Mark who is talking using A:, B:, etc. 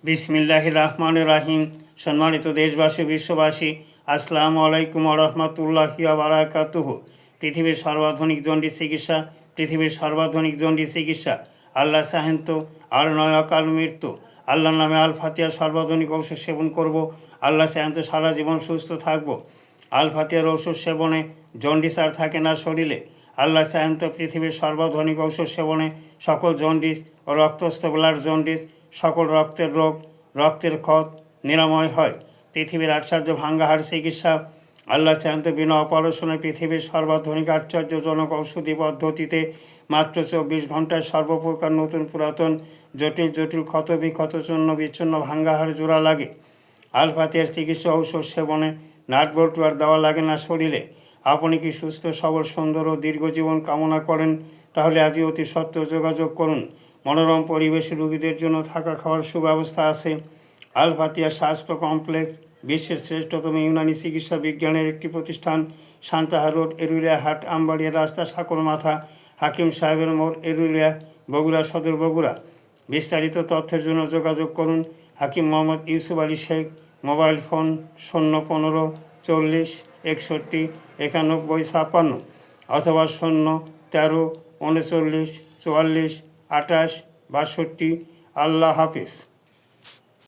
A: বিসমিল্লাহির রহমানির রহিম। সম্মানিত দেশবাসী, বিশ্ববাসী, আসসালামু আলাইকুম রহমতুল্লাহি ওয়া বারাকাতুহু। পৃথিবীর সর্বাধুনিক জন্ডিস চিকিৎসা, পৃথিবীর সর্বাধুনিক জন্ডিস চিকিৎসা। আল্লাহ চাহেন তো আর নয় অকাল মৃত্যু। আল্লাহর নামে আল ফাতিহার সর্বাধুনিক ঔষধ সেবন করব। আল্লাহ চাহেন তো সারা জীবন সুস্থ থাকব। আল ফাতিহার ঔষধ সেবনে জন্ডিস আর থাকে না শরীরে। আল্লাহ চাহেন তো পৃথিবীর সর্বাধুনিক ঔষধ সেবনে সকল জন্ডিস ও রক্তস্থ ব্লাড জন্ডিস, সকল রক্তের রোগ, রক্তের ক্ষত নিরাময় হয়। পৃথিবীর আশ্চর্য ভাঙ্গাহার চিকিৎসা। আল্লাহ চাহেন তো বিনা অপারেশনে পৃথিবীর সর্বাধুনিক আশ্চর্যজনক ঔষধি পদ্ধতিতে মাত্র 24 ঘন্টায় সর্বপ্রকার নতুন পুরাতন জটিল জটিল ক্ষত বিক্ষত চূর্ণ বিচ্ছিন্ন ভাঙ্গাহার জোড়া লাগে। আল ফাতিহার চিকিৎসা ঔষধ সেবনে নাট বল্টু আর দেওয়া লাগে না শরীরে। আপনি কি সুস্থ সবল সুন্দর ও দীর্ঘ জীবন কামনা করেন? তাহলে আজই অতি সত্ত্বর যোগাযোগ করুন। মনোরম পরিবেশে রোগীদের জন্য থাকা খাওয়ার সুব্যবস্থা আছে। আল ফাতিহা স্বাস্থ্য কমপ্লেক্স বিশ্বের শ্রেষ্ঠতম ইউনানি চিকিৎসা বিজ্ঞানের একটি প্রতিষ্ঠান। সান্তাহার রোড, এরুলিয়া হাট, আমবাড়িয়া রাস্তা, সাকর মাথা, হাকিম সাহেবের মোড়, এরুলিয়া, বগুড়া সদর, বগুড়া। বিস্তারিত তথ্যের জন্য যোগাযোগ করুন হাকিম মোহাম্মদ ইউসুফ আলী শেখ। মোবাইল ফোন 015 40 61 91 56 অথবা 013 39 44 28 62। আল্লাহ হাফিজ।